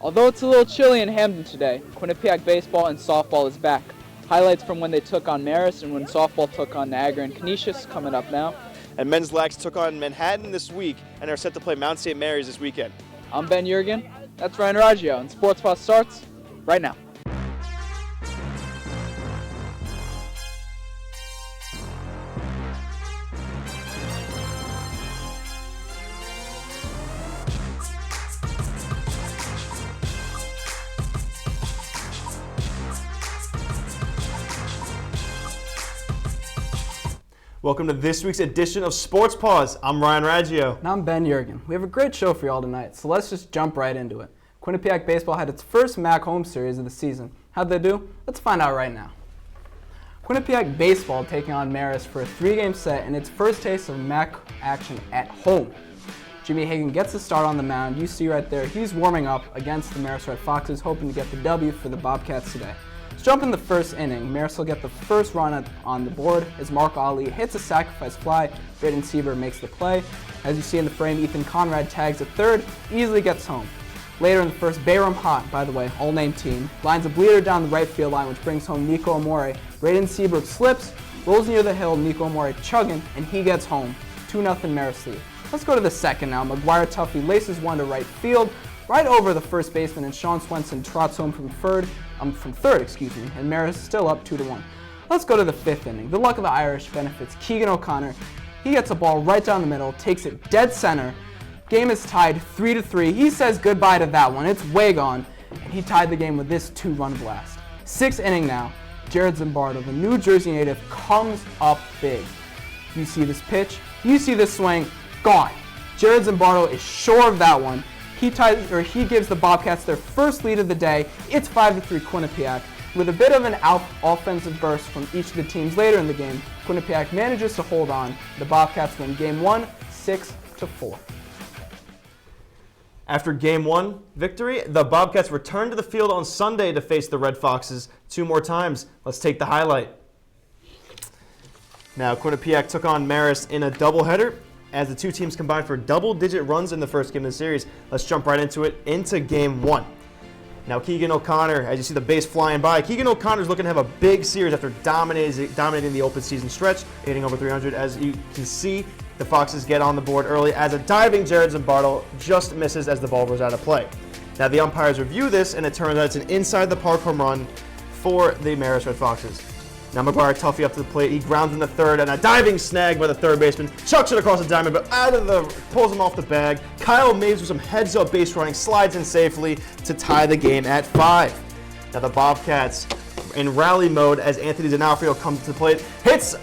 Although it's a little chilly in Hamden today, Quinnipiac baseball and softball is back. Highlights from when they took on Marist and when softball took on Niagara and Canisius coming up now. And men's lax took on Manhattan this week and are set to play Mount St. Mary's this weekend. I'm Ben Jurgen. That's Ryan Raggio, and Sports Paws starts right now. Welcome to this week's edition of Sports Paws. I'm Ryan Raggio. And I'm Ben Jurgen. We have a great show for y'all tonight, so let's just jump right into it. Quinnipiac baseball had its first MHOK home series of the season. How'd they do? Let's find out right now. Quinnipiac baseball taking on Marist for a 3-game set and its first taste of MHOK action at home. Jimmy Hagan gets the start on the mound. You see right there, he's warming up against the Marist Red Foxes, hoping to get the W for the Bobcats today. Let's jump in the first inning. Marist will get the first run on the board as Mark Ali hits a sacrifice fly. Braden Sieber makes the play. As you see in the frame, Ethan Conrad tags at third, easily gets home. Later in the first, Bayram Hot, by the way, all-name team, lines a bleeder down the right field line, which brings home Nico Amore. Braden Seabrook slips, rolls near the hill, Nico Amore chugging, and he gets home. 2-0 Marist lead. Let's go to the second now. McGuire Tuffy laces one to right field, right over the first baseman, and Sean Swenson trots home from third, and Marist still up 2-1. Let's go to the fifth inning. The luck of the Irish benefits Keegan O'Connor. He gets a ball right down the middle, takes it dead center. Game is tied 3-3. He says goodbye to that one. It's way gone. And he tied the game with this 2-run blast. Sixth inning now. Jared Zimbardo, the New Jersey native, comes up big. You see this pitch. You see this swing. Gone. Jared Zimbardo is sure of that one. He gives the Bobcats their first lead of the day. It's 5-3 Quinnipiac. With a bit of an offensive burst from each of the teams later in the game, Quinnipiac manages to hold on. The Bobcats win Game 1, 6-4. After Game 1 victory, the Bobcats return to the field on Sunday to face the Red Foxes 2 more times. Let's take the highlight. Now, Quinnipiac took on Marist in a doubleheader as the two teams combined for double-digit runs in the first game of the series. Let's jump right into it, into Game 1. Now, Keegan O'Connor, as you see the base flying by, Keegan O'Connor's looking to have a big series after dominating the open season stretch, hitting over 300. As you can see, the Foxes get on the board early as a diving Jared Zimbardo just misses as the ball goes out of play. Now, the umpires review this, and it turns out it's an inside-the-park home run for the Marist Red Foxes. Now McGuire Tuffy up to the plate. He grounds in the third, and a diving snag by the third baseman. Chucks it across the diamond, but pulls him off the bag. Kyle Maves with some heads-up base running slides in safely to tie the game at 5. Now the Bobcats in rally mode as Anthony D'Onofrio comes to the plate. Hits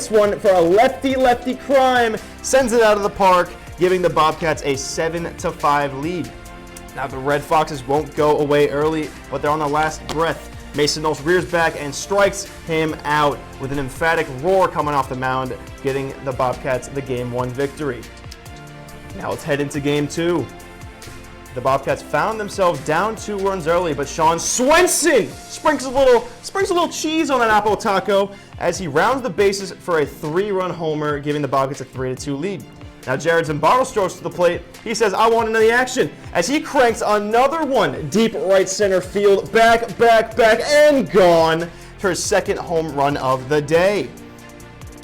one for a lefty crime. Sends it out of the park, giving the Bobcats a 7-5 lead. Now the Red Foxes won't go away early, but they're on their last breath. Mason Knowles rears back and strikes him out with an emphatic roar coming off the mound, getting the Bobcats the Game 1 victory. Now let's head into Game 2. The Bobcats found themselves down 2 runs early, but Sean Swenson sprinkles a little cheese on an apple taco as he rounds the bases for a 3-run homer, giving the Bobcats a 3-2 lead. Now Jared Zimbardo strokes to the plate. He says, I want into the action, as he cranks another one deep right center field, back, and gone for his second home run of the day.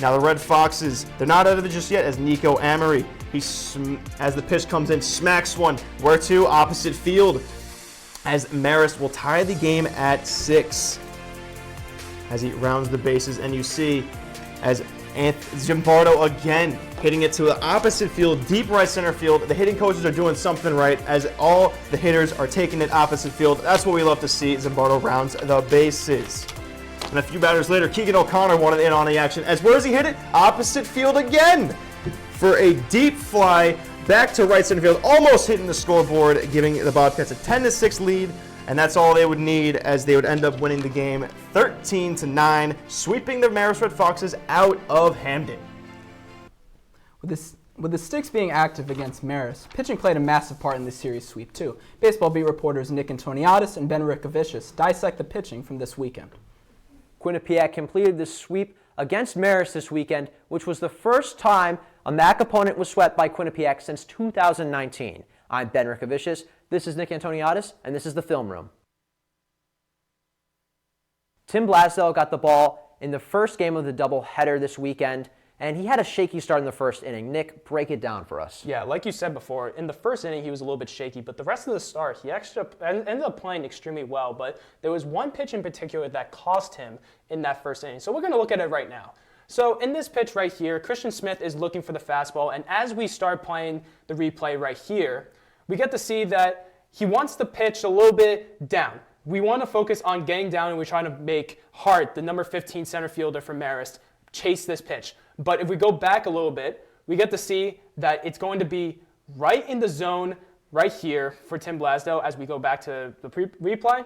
Now the Red Foxes, they're not out of it just yet, as Nico Amore, as the pitch comes in, smacks one. Where to? Opposite field, as Marist will tie the game at 6 as he rounds the bases, and you see as Zimbardo again hitting it to the opposite field, deep right center field. The hitting coaches are doing something right as all the hitters are taking it opposite field. That's what we love to see. Zimbardo rounds the bases. And a few batters later, Keegan O'Connor wanted in on the action as where does he hit it? Opposite field again for a deep fly back to right center field, almost hitting the scoreboard, giving the Bobcats a 10-6 lead. And that's all they would need as they would end up winning the game 13-9, sweeping the Marist Red Foxes out of Hamden. With the Sticks being active against Marist, pitching played a massive part in this series sweep too. Baseball beat reporters Nick Antoniadis and Ben Rickovicius dissect the pitching from this weekend. Quinnipiac completed the sweep against Marist this weekend, which was the first time a MHOK opponent was swept by Quinnipiac since 2019. I'm Ben Rickovicius. This is Nick Antoniadis, and this is the Film Room. Tim Blasdell got the ball in the first game of the doubleheader this weekend, and he had a shaky start in the first inning. Nick, break it down for us. Yeah, like you said before, in the first inning he was a little bit shaky, but the rest of the start he actually ended up playing extremely well. But there was one pitch in particular that cost him in that first inning. So we're going to look at it right now. So in this pitch right here, Christian Smith is looking for the fastball, and as we start playing the replay right here, we get to see that he wants the pitch a little bit down. We want to focus on getting down, and we're trying to make Hart, the number 15 center fielder for Marist, chase this pitch. But if we go back a little bit, we get to see that it's going to be right in the zone right here for Tim Blasdell as we go back to the replay.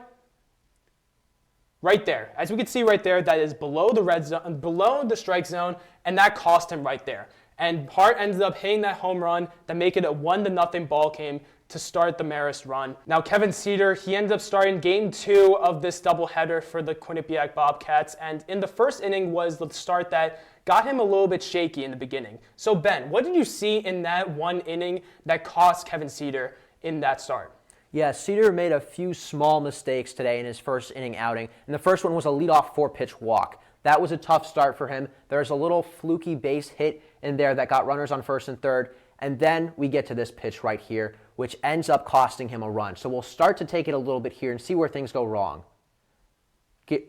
Right there. As we can see right there, that is below the red zone, below the strike zone, and that cost him right there. And Hart ended up hitting that home run that make it a 1-0 ball game to start the Marist run. Now Kevin Cedar, he ended up starting game 2 of this doubleheader for the Quinnipiac Bobcats, and in the first inning was the start that got him a little bit shaky in the beginning. So Ben, what did you see in that one inning that cost Kevin Cedar in that start? Yeah, Cedar made a few small mistakes today in his first inning outing, and the first one was a leadoff 4-pitch walk. That was a tough start for him. There's a little fluky base hit in there that got runners on first and third, and then we get to this pitch right here, which ends up costing him a run. So we'll start to take it a little bit here and see where things go wrong.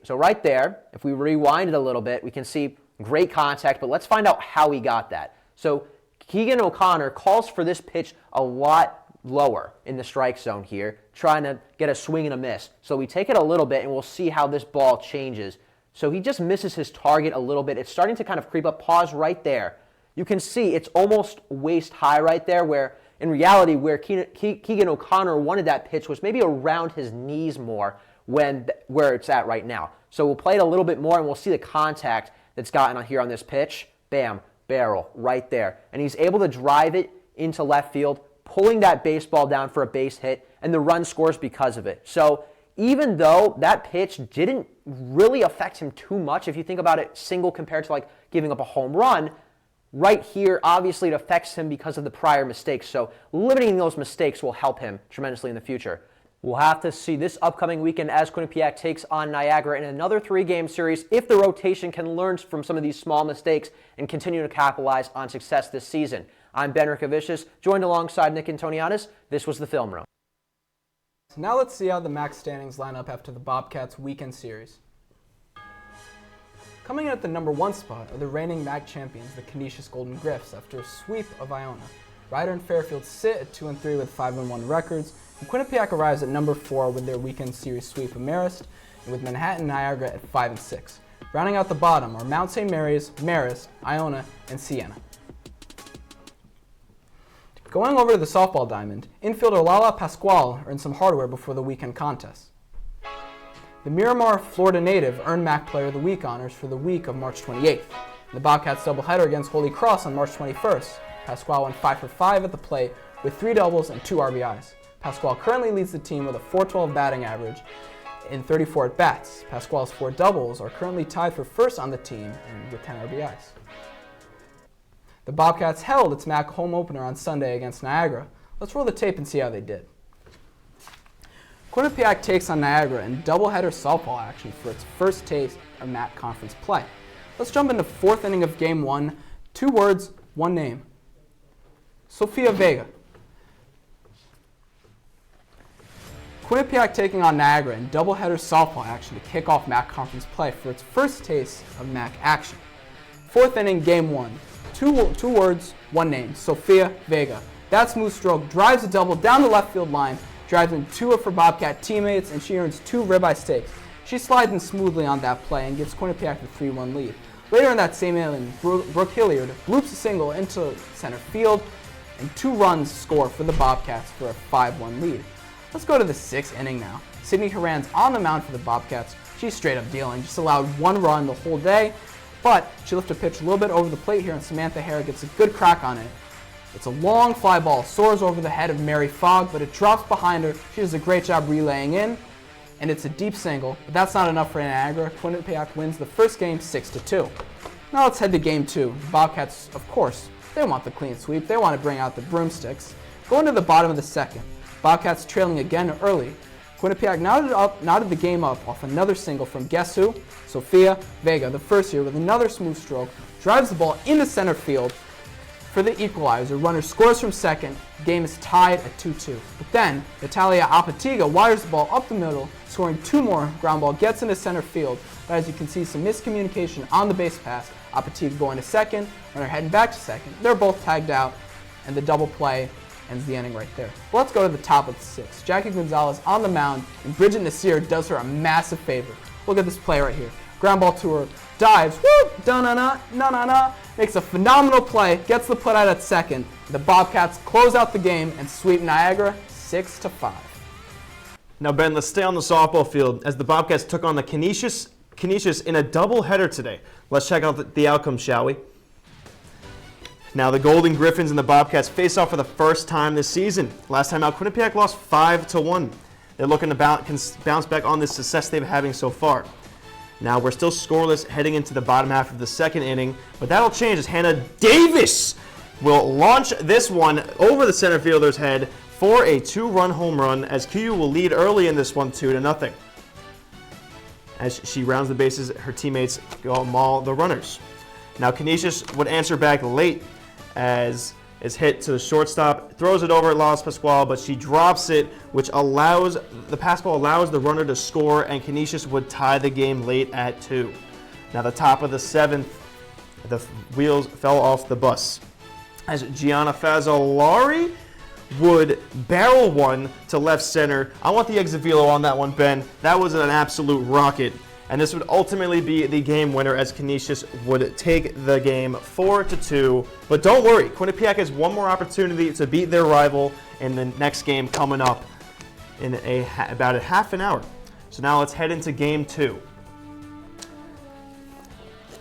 So right there, if we rewind it a little bit, we can see great contact, but let's find out how he got that. So Keegan O'Connor calls for this pitch a lot lower in the strike zone here, trying to get a swing and a miss. So we take it a little bit, and we'll see how this ball changes. So he just misses his target a little bit. It's starting to kind of creep up. Pause right there. You can see it's almost waist high right there, where in reality, where Keegan O'Connor wanted that pitch was maybe around his knees more where it's at right now. So we'll play it a little bit more, and we'll see the contact that's gotten on here on this pitch. Bam, barrel, right there. And he's able to drive it into left field, pulling that baseball down for a base hit, and the run scores because of it. So even though that pitch didn't really affect him too much, if you think about it single compared to like giving up a home run, right here, obviously it affects him because of the prior mistakes. So limiting those mistakes will help him tremendously in the future. We'll have to see this upcoming weekend as Quinnipiac takes on Niagara in another 3-game series if the rotation can learn from some of these small mistakes and continue to capitalize on success this season. I'm Ben Rickovicius, joined alongside Nick Antoniadis. This was the Film Room. So now let's see how the MAC standings line up after the Bobcats weekend series. Coming in at the number 1 spot are the reigning MAC champions, the Canisius Golden Griffs, after a sweep of Iona. Ryder and Fairfield sit at 2-3 with 5-1 records, and Quinnipiac arrives at number 4 with their weekend series sweep of Marist, and with Manhattan and Niagara at 5-6. Rounding out the bottom are Mount St. Mary's, Marist, Iona, and Siena. Going over to the softball diamond, infielder Lala Pasquale earned some hardware before the weekend contest. The Miramar, Florida native earned MAC Player of the Week honors for the week of March 28th. In the Bobcats doubleheader against Holy Cross on March 21st, Pasquale went 5 for 5 at the plate with 3 doubles and 2 RBIs. Pasquale currently leads the team with a .412 batting average in 34 at-bats. Pasquale's 4 doubles are currently tied for first on the team and with 10 RBIs. The Bobcats held its MAC home opener on Sunday against Niagara. Let's roll the tape and see how they did. Quinnipiac takes on Niagara in doubleheader softball action for its first taste of MAC conference play. Let's jump into 4th inning of game 1. 2 words, 1 name. Sofia Vega. Quinnipiac taking on Niagara in doubleheader softball action to kick off MAC conference play for its first taste of MAC action. 4th inning, game 1. 2 words, 1 name. Sofia Vega. That smooth stroke drives a double down the left field line, drives in 2 of her Bobcat teammates, and she earns 2 ribeye steaks. She slides in smoothly on that play and gives Quinnipiac the 3-1 lead. Later in that same inning, Brooke Hilliard bloops a single into center field, and 2 runs score for the Bobcats for a 5-1 lead. Let's go to the 6th inning now. Sydney Horan's on the mound for the Bobcats. She's straight up dealing, just allowed 1 run the whole day, but she lifted a pitch a little bit over the plate here, and Samantha Hare gets a good crack on it. It's a long fly ball, soars over the head of Mary Fogg, but it drops behind her. She does a great job relaying in, and it's a deep single, but that's not enough for Niagara. Quinnipiac wins the first game 6-2. Now let's head to game 2. The Bobcats, of course, they want the clean sweep. They want to bring out the broomsticks. Going to the bottom of the 2nd. Bobcats trailing again early. Quinnipiac knotted the game up off another single from guess who? Sofia Vega, the first year, with another smooth stroke, drives the ball into center field for the equalizer. Runner scores from second. Game is tied at 2-2. But then, Natalia Apatiga wires the ball up the middle, scoring 2 more. Ground ball gets into center field. But as you can see, some miscommunication on the base pass. Apatiga going to second, runner heading back to second. They're both tagged out, and the double play ends the inning right there. But let's go to the top of the 6th. Jackie Gonzalez on the mound, and Bridget Nasir does her a massive favor. Look at this play right here. Ground ball to her, dives, whoop, da-na-na, na-na-na, makes a phenomenal play, gets the put out at second. The Bobcats close out the game and sweep Niagara 6-5. Now, Ben, let's stay on the softball field as the Bobcats took on the Canisius in a doubleheader today. Let's check out the outcome, shall we? Now, the Golden Griffins and the Bobcats face off for the first time this season. Last time out, Quinnipiac lost 5-1. They're looking to bounce back on this success they've been having so far. Now, we're still scoreless heading into the bottom half of the second inning, but that'll change as Hannah Davis will launch this one over the center fielder's head for a 2-run home run, as QU will lead early in this one 2-0. As she rounds the bases, her teammates go maul the runners. Now, Canisius would answer back late as is hit to the shortstop, throws it over at Las Pascual, but she drops it, which allows the pass ball allows the runner to score, and Canisius would tie the game late at 2. Now, the top of the 7th, the wheels fell off the bus as Gianna Fazzolari would barrel one to left center. I want the exit velo on that one, Ben. That was an absolute rocket. And this would ultimately be the game winner as Canisius would take the game 4-2. But don't worry, Quinnipiac has one more opportunity to beat their rival in the next game coming up in about a half an hour. So now let's head into game 2.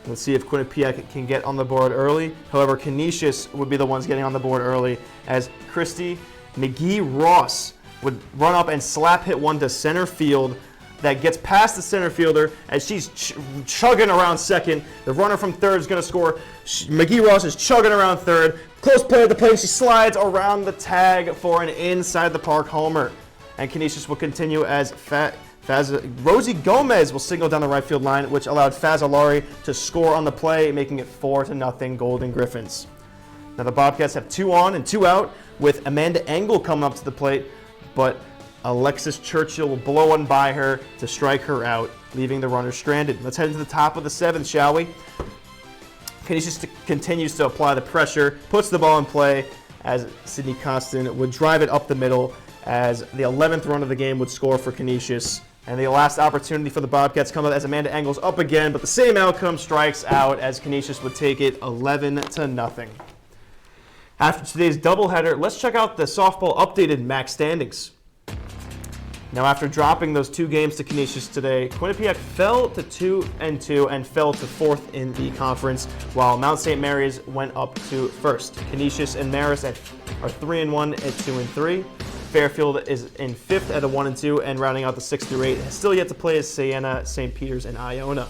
Let's see if Quinnipiac can get on the board early. However, Canisius would be the ones getting on the board early as Christy McGee-Ross would run up and slap hit one to center field that gets past the center fielder as she's chugging around second. The runner from third is going to score. McGee-Ross is chugging around third. Close play at the plate. She slides around the tag for an inside the park homer. And Canisius will continue as Rosie Gomez will single down the right field line, which allowed Fazzolari to score on the play, making it 4-0 Golden Griffins. Now the Bobcats have 2 on and 2 out with Amanda Engel coming up to the plate, but Alexis Churchill will blow one by her to strike her out, leaving the runner stranded. Let's head into the top of the 7th, shall we? Canisius continues to apply the pressure, puts the ball in play as Sydney Costin would drive it up the middle as the 11th run of the game would score for Canisius. And the last opportunity for the Bobcats come up as Amanda Engel's up again, but the same outcome strikes out as Canisius would take it 11-0. After today's doubleheader, let's check out the softball updated MAC standings. Now, after dropping those 2 games to Canisius today, Quinnipiac fell to 2-2 and fell to 4th in the conference, while Mount St. Mary's went up to 1st. Canisius and Marist are 3-1 at 2-3. Fairfield is in 5th at a 1-2, and rounding out the 6th through 8, still yet to play is Siena, St. Peter's, and Iona.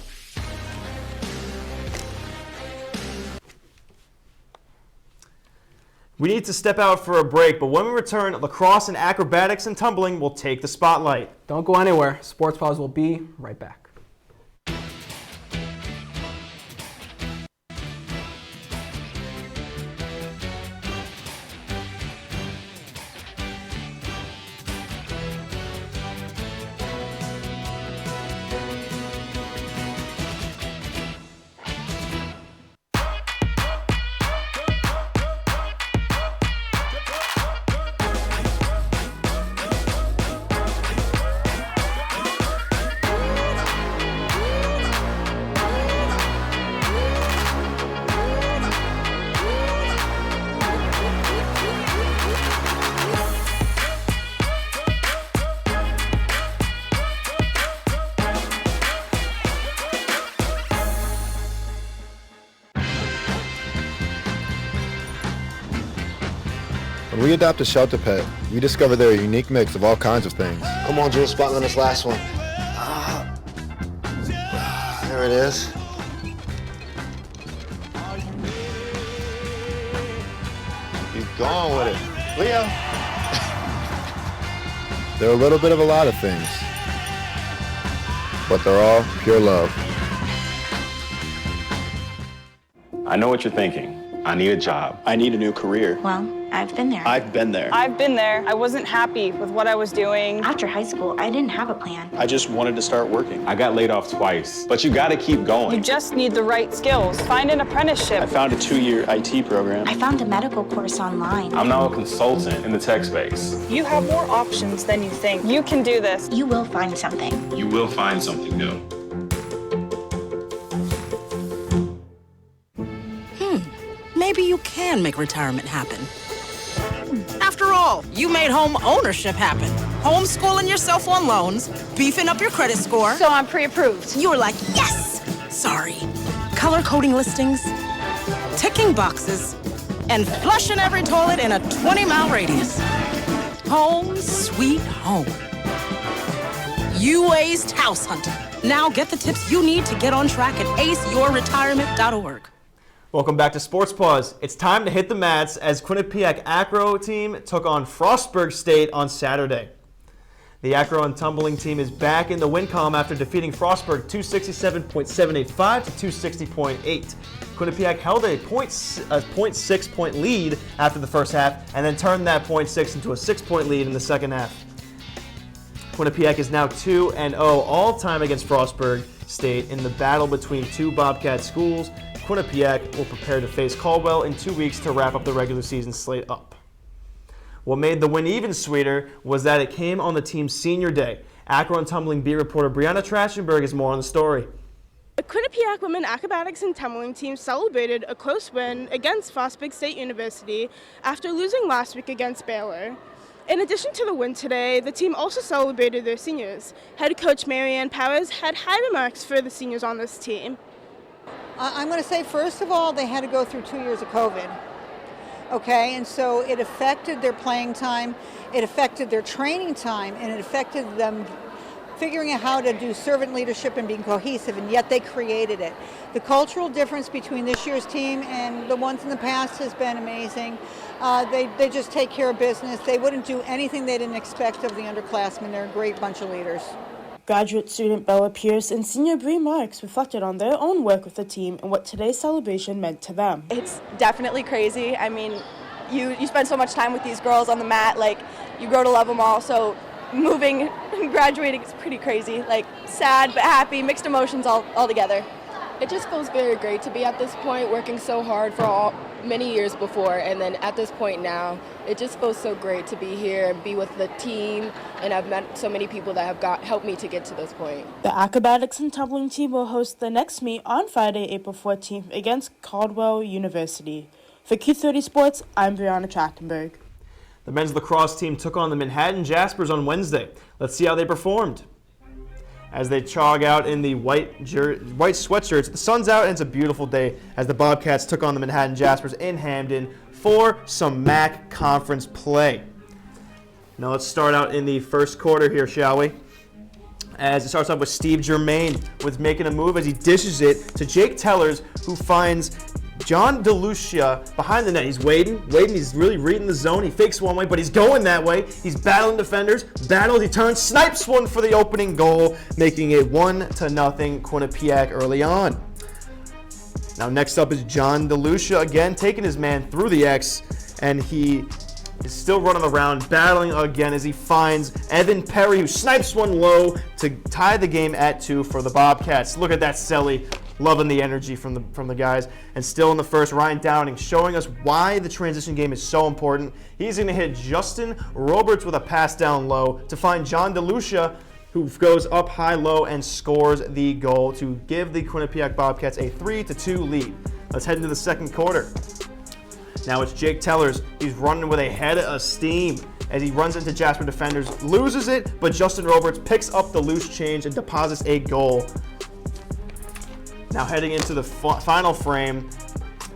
We need to step out for a break, but when we return, lacrosse and acrobatics and tumbling will take the spotlight. Don't go anywhere. Sports Paws will be right back. When we adopt a shelter pet, we discover they're a unique mix of all kinds of things. Come on, Jules, spot on this last one. There it is. Keep going with it. Leo. They're a little bit of a lot of things, but they're all pure love. I know what you're thinking. I need a job. I need a new career. Well, I've been there. I've been there. I've been there. I wasn't happy with what I was doing. After high school, I didn't have a plan. I just wanted to start working. I got laid off twice, but you gotta keep going. You just need the right skills. Find an apprenticeship. I found a 2-year IT program. I found a medical course online. I'm now a consultant in the tech space. You have more options than you think. You can do this. You will find something. You will find something new. Maybe you can make retirement happen. After all, you made home ownership happen. Homeschooling yourself on loans, beefing up your credit score. So I'm pre-approved. You were like, yes! Sorry. Color coding listings, ticking boxes, and flushing every toilet in a 20-mile radius. Home sweet home. You aced house hunting. Now get the tips you need to get on track at aceyourretirement.org. Welcome back to Sports Paws. It's time to hit the mats as Quinnipiac Acro team took on Frostburg State on Saturday. The Acro and tumbling team is back in the win column after defeating Frostburg 267.785 to 260.8. Quinnipiac held a 0.6 point lead after the first half and then turned that 0.6 into a 6-point lead in the second half. Quinnipiac is now 2-0 all-time against Frostburg State in the battle between two Bobcat schools. Quinnipiac will prepare to face Caldwell in 2 weeks to wrap up the regular season slate up. What made the win even sweeter was that it came on the team's senior day. Acro and tumbling beat reporter Brianna Trachtenberg has more on the story. The Quinnipiac women acrobatics and tumbling team celebrated a close win against Frostburg State University after losing last week against Baylor. In addition to the win today, the team also celebrated their seniors. Head coach Marianne Powers had high remarks for the seniors on this team. I'm going to say, first of all, they had to go through 2 years of COVID. Okay, and so it affected their playing time, it affected their training time, and it affected them figuring out how to do servant leadership and being cohesive, and yet they created it. The cultural difference between this year's team and the ones in the past has been amazing. They just take care of business. They wouldn't do anything they didn't expect of the underclassmen. They're a great bunch of leaders. Graduate student Bella Pierce and senior Bree Marks reflected on their own work with the team and what today's celebration meant to them. It's definitely crazy. I mean, you spend so much time with these girls on the mat, like you grow to love them all, so moving and graduating is pretty crazy. Like sad but happy, mixed emotions all together. It just feels very great to be at this point, working so hard for many years before, and then at this point now, it just feels so great to be here and be with the team, and I've met so many people that have helped me to get to this point. The acrobatics and tumbling team will host the next meet on Friday, April 14th against Caldwell University. For Q30 Sports, I'm Brianna Trachtenberg. The men's lacrosse team took on the Manhattan Jaspers on Wednesday. Let's see how they performed. As they jog out in the white sweatshirts, the sun's out and it's a beautiful day as the Bobcats took on the Manhattan Jaspers in Hamden for some MAC conference play. Now let's start out in the first quarter here, shall we? As it starts off with Steve Germain with making a move as he dishes it to Jake Tellers, who finds John DeLucia behind the net. He's waiting, he's really reading the zone. He fakes one way, but he's going that way. He's battling defenders, he turns, snipes one for the opening goal, making it 1-0 Quinnipiac early on. Now next up is John DeLucia again, taking his man through the X, and he is still running around, battling again as he finds Evan Perry, who snipes one low to tie the game at 2 for the Bobcats. Look at that Selly. Loving the energy from the guys. And still in the first, Ryan Downing showing us why the transition game is so important. He's going to hit Justin Roberts with a pass down low to find John DeLucia, who goes up high-low and scores the goal to give the Quinnipiac Bobcats a 3-2 lead. Let's head into the second quarter. Now it's Jake Tellers. He's running with a head of steam as he runs into Jasper defenders, loses it, but Justin Roberts picks up the loose change and deposits a goal. Now heading into the final frame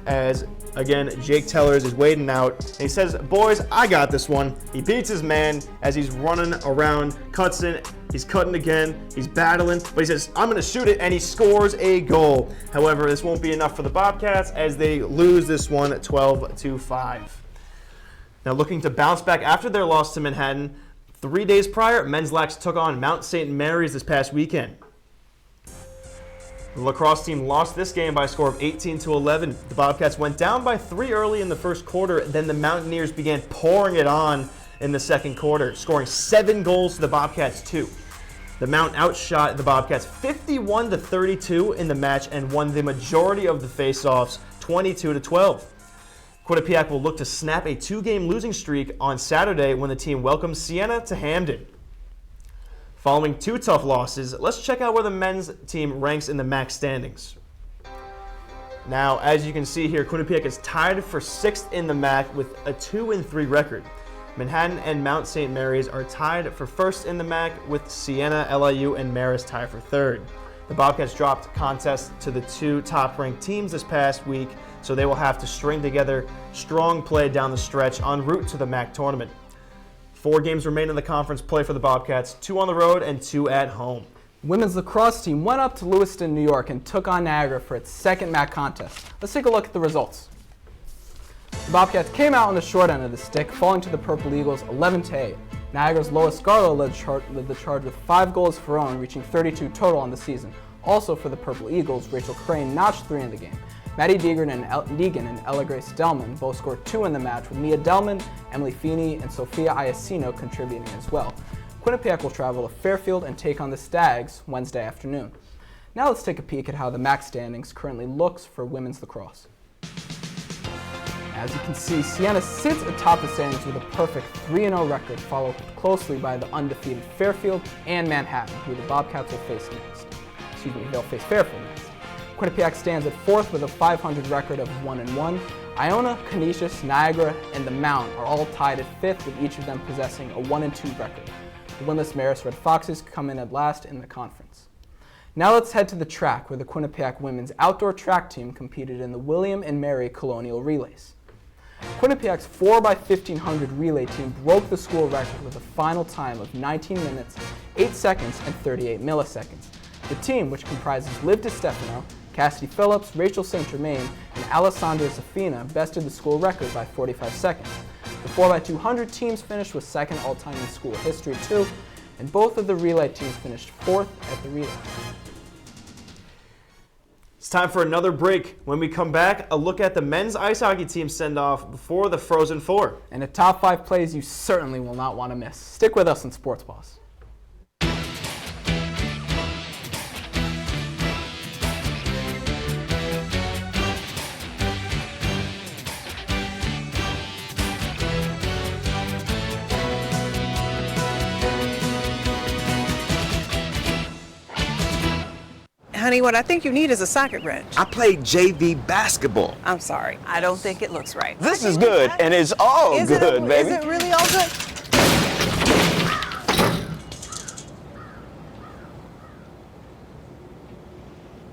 as, again, Jake Tellers is waiting out. And he says, boys, I got this one. He beats his man as he's running around, cuts in, he's cutting again, he's battling, but he says, I'm going to shoot it, and he scores a goal. However, this won't be enough for the Bobcats as they lose this one 12-5. Now looking to bounce back after their loss to Manhattan, 3 days prior, men's lax took on Mount St. Mary's this past weekend. The lacrosse team lost this game by a score of 18-11. The Bobcats went down by 3 early in the first quarter, then the Mountaineers began pouring it on in the second quarter, scoring 7 goals to the Bobcats 2. The Mount outshot the Bobcats 51-32 in the match and won the majority of the faceoffs 22-12. Quinnipiac will look to snap a 2-game losing streak on Saturday when the team welcomes Siena to Hamden. Following 2 tough losses, let's check out where the men's team ranks in the MAC standings. Now, as you can see here, Quinnipiac is tied for 6th in the MAC with a 2-3 record. Manhattan and Mount St. Mary's are tied for 1st in the MAC with Siena, LIU, and Marist tied for 3rd. The Bobcats dropped contests to the 2 top-ranked teams this past week, so they will have to string together strong play down the stretch en route to the MAC tournament. 4 games remain in the conference play for the Bobcats, 2 on the road and 2 at home. Women's lacrosse team went up to Lewiston, New York and took on Niagara for its 2nd MAC contest. Let's take a look at the results. The Bobcats came out on the short end of the stick, falling to the Purple Eagles 11-8. Niagara's Lois Scarlo led the charge with 5 goals of her own, reaching 32 total on the season. Also for the Purple Eagles, Rachel Crane notched 3 in the game. Maddie Deegan and Ella Grace Delman both scored 2 in the match, with Mia Delman, Emily Feeney, and Sophia Iacino contributing as well. Quinnipiac will travel to Fairfield and take on the Stags Wednesday afternoon. Now let's take a peek at how the MAC standings currently looks for women's lacrosse. As you can see, Siena sits atop the standings with a perfect 3-0 record, followed closely by the undefeated Fairfield and Manhattan, who the Bobcats will face next. They'll face Fairfield next. Quinnipiac stands at 4th with a .500 record of 1-1. Iona, Canisius, Niagara, and the Mount are all tied at 5th, with each of them possessing a 1-2 record. The winless Marist Red Foxes come in at last in the conference. Now let's head to the track, where the Quinnipiac women's outdoor track team competed in the William and Mary Colonial Relays. Quinnipiac's 4x1500 relay team broke the school record with a final time of 19 minutes, 8 seconds, and 38 milliseconds. The team, which comprises Liv DiStefano, Cassidy Phillips, Rachel St. Germain, and Alessandra Zafina, bested the school record by 45 seconds. The 4x200 teams finished with 2nd all-time in school history too, and both of the relay teams finished 4th at the relay. It's time for another break. When we come back, a look at the men's ice hockey team send-off before the Frozen Four. And the top 5 plays you certainly will not want to miss. Stick with us in Sports Paws. Honey, what I think you need is a socket wrench. I played JV basketball. I'm sorry. I don't think it looks right. This is good, and it's all good, baby. Is it really all good?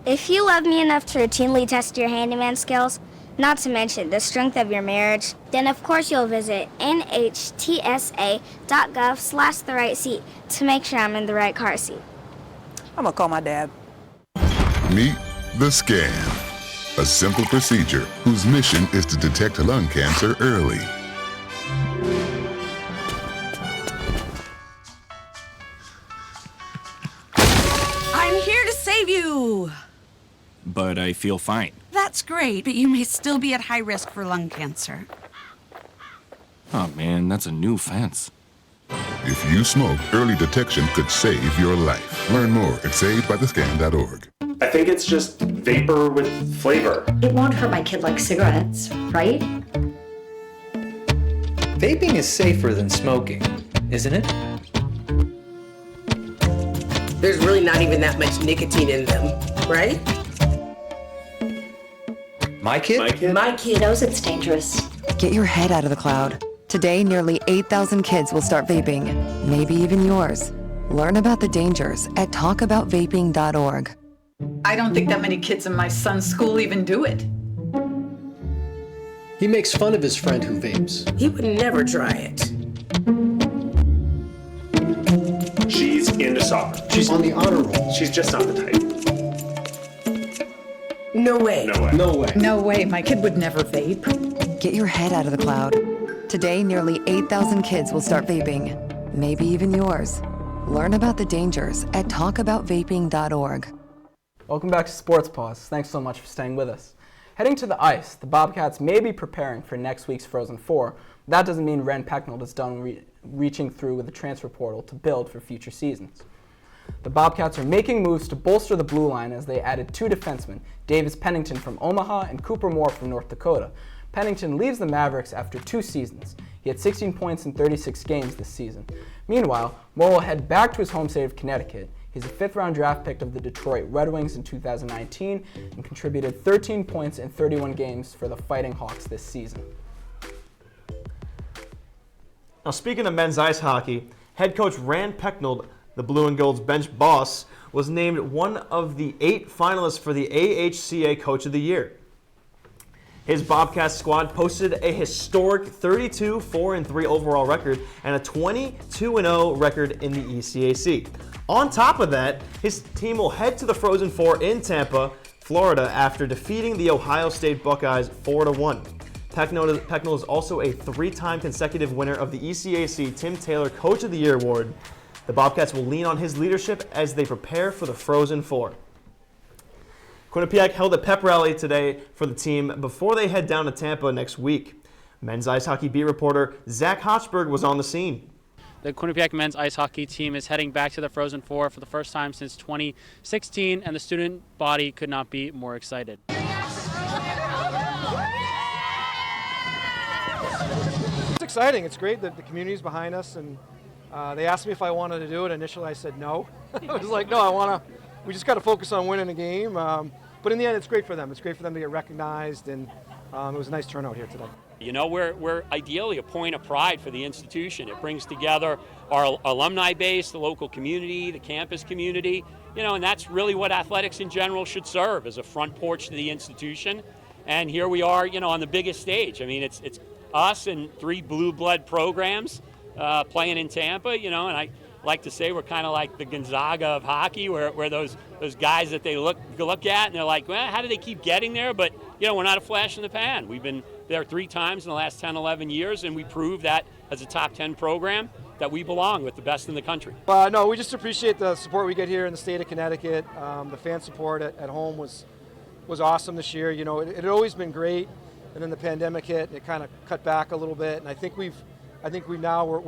If you love me enough to routinely test your handyman skills, not to mention the strength of your marriage, then of course you'll visit nhtsa.gov/therightseat to make sure I'm in the right car seat. I'm gonna call my dad. Meet the scan, a simple procedure whose mission is to detect lung cancer early. I'm here to save you. But I feel fine. That's great, but you may still be at high risk for lung cancer. Oh man, that's a new fence. If you smoke, early detection could save your life. Learn more at savedbythescan.org. I think it's just vapor with flavor. It won't hurt my kid like cigarettes, right? Vaping is safer than smoking, isn't it? There's really not even that much nicotine in them, right? My kid? My kid knows it's dangerous. Get your head out of the cloud. Today, nearly 8,000 kids will start vaping, maybe even yours. Learn about the dangers at talkaboutvaping.org. I don't think that many kids in my son's school even do it. He makes fun of his friend who vapes. He would never try it. She's into soccer. She's on the honor roll. She's just not the type. No way. No way. No way. No way, my kid would never vape. Get your head out of the cloud. Today, nearly 8,000 kids will start vaping. maybe even yours. Learn about the dangers at talkaboutvaping.org. Welcome back to Sports Paws. Thanks so much for staying with us. Heading to the ice, the Bobcats may be preparing for next week's Frozen Four. But that doesn't mean Rand Pecknold is done reaching through with the transfer portal to build for future seasons. The Bobcats are making moves to bolster the blue line as they added 2 defensemen, Davis Pennington from Omaha and Cooper Moore from North Dakota. Pennington leaves the Mavericks after 2 seasons. He had 16 points in 36 games this season. Meanwhile, Moore will head back to his home state of Connecticut. He's a 5th-round draft pick of the Detroit Red Wings in 2019 and contributed 13 points in 31 games for the Fighting Hawks this season. Now, speaking of men's ice hockey, head coach Rand Pecknold, the Blue and Gold's bench boss, was named one of the 8 finalists for the AHCA Coach of the Year. His Bobcats squad posted a historic 32-4-3 overall record and a 22-0 record in the ECAC. On top of that, his team will head to the Frozen Four in Tampa, Florida, after defeating the Ohio State Buckeyes 4-1. Pecknold is also a 3-time consecutive winner of the ECAC Tim Taylor Coach of the Year award. The Bobcats will lean on his leadership as they prepare for the Frozen Four. Quinnipiac held a pep rally today for the team before they head down to Tampa next week. Men's ice hockey beat reporter Zach Hochberg was on the scene. The Quinnipiac men's ice hockey team is heading back to the Frozen Four for the first time since 2016, and the student body could not be more excited. It's exciting. It's great that the community is behind us, and they asked me if I wanted to do it. Initially, I said no. I was like, no, we just got to focus on winning the game. But in the end, it's great for them. It's great for them to get recognized, and it was a nice turnout here today. You know, we're ideally a point of pride for the institution. It brings together our alumni base, the local community, the campus community, you know, and that's really what athletics in general should serve, as a front porch to the institution. And here we are, you know, on the biggest stage. I mean, it's us and 3 blue blood programs playing in Tampa, you know, and I like to say we're kind of like the Gonzaga of hockey, where those guys that they look at and they're like, well, how do they keep getting there? But, you know, we're not a flash in the pan. We've been there 3 times in the last 10, 11 years, and we proved that as a top 10 program that we belong with the best in the country. No, we just appreciate the support we get here in the state of Connecticut. The fan support at home was awesome this year. You know, it had always been great, and then the pandemic hit, and it kind of cut back a little bit, and I think we're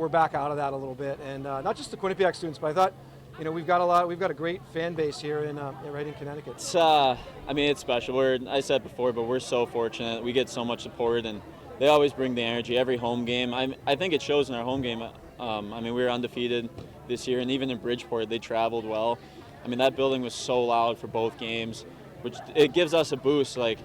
back out of that a little bit, and not just the Quinnipiac students, but I thought, you know, we've got a great fan base here right in Connecticut. It's I mean, it's special. I said before, but we're so fortunate. We get so much support, and they always bring the energy every home game. I think it shows in our home game. I mean, we were undefeated this year, and even in Bridgeport, they traveled well. I mean, that building was so loud for both games, which it gives us a boost. Like,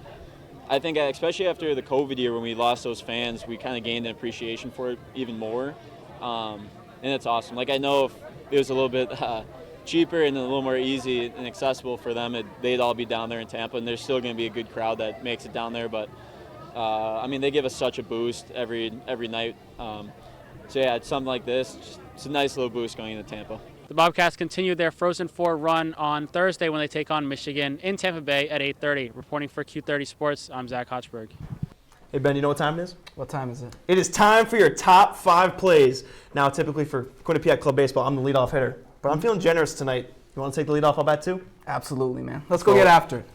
I think especially after the COVID year when we lost those fans, we kind of gained an appreciation for it even more, and it's awesome. Like, I know if it was a little bit cheaper and a little more easy and accessible for them, they'd all be down there in Tampa, and there's still going to be a good crowd that makes it down there. But I mean, they give us such a boost every night. So yeah, it's something like this. It's a nice little boost going into Tampa. The Bobcats continue their Frozen Four run on Thursday when they take on Michigan in Tampa Bay at 8:30. Reporting for Q30 Sports, I'm Zach Hochberg. Hey, Ben, you know what time it is? What time is it? It is time for your top 5 plays. Now, typically for Quinnipiac Club Baseball, I'm the leadoff hitter, but I'm feeling generous tonight. You want to take the leadoff? I'll bat too? Absolutely, man. Let's go get after it.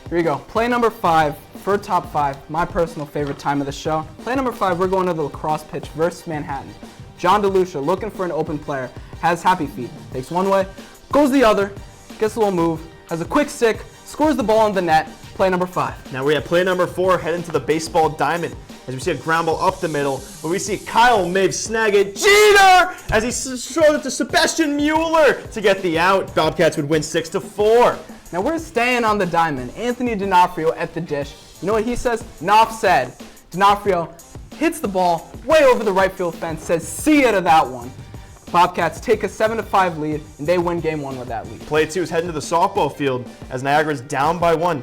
Here you go. Play number 5 for top 5, my personal favorite time of the show. Play number 5, we're going to the lacrosse pitch versus Manhattan. John DeLucia, looking for an open player, has happy feet. Takes one way, goes the other, gets a little move, has a quick stick, scores the ball in the net. Play number 5. Now we have play number 4, heading to the baseball diamond. As we see a ground ball up the middle, where we see Kyle Mabe snag it. Jeter! As he throws it to Sebastian Mueller to get the out. Bobcats would win 6-4. Now we're staying on the diamond. Anthony D'Onofrio at the dish. You know what he says? Knopf said. D'Onofrio hits the ball way over the right field fence, says see ya to that one. Bobcats take a 7-5 lead, and they win game 1 with that lead. Play 2 is heading to the softball field as Niagara is down by 1.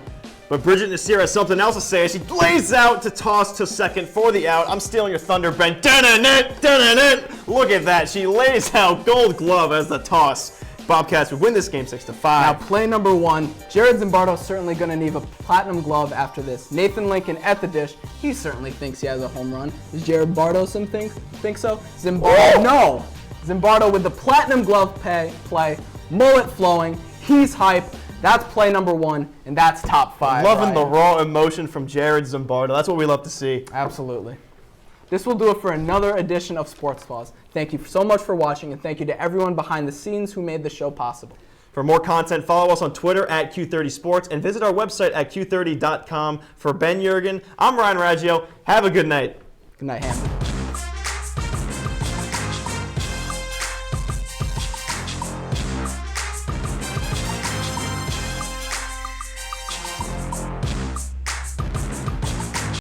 But Bridget Nasir has something else to say as she lays out to toss to second for the out. I'm stealing your thunder, Ben. Look at that. She lays out Gold Glove as the toss. Bobcats would win this game 6-5. Now play number 1. Jared Zimbardo's certainly going to need a platinum glove after this. Nathan Lincoln at the dish. He certainly thinks he has a home run. Does Jared Bardo think so? Zimbardo, no. Zimbardo with the platinum glove play, mullet flowing, he's hype. That's play number 1, and that's top 5. Loving the raw emotion from Jared Zimbardo. That's what we love to see. Absolutely. This will do it for another edition of Sports Paws. Thank you so much for watching, and thank you to everyone behind the scenes who made the show possible. For more content, follow us on Twitter at Q30Sports and visit our website at Q30.com. For Ben Jurgen, I'm Ryan Raggio. Have a good night. Good night, Hampton.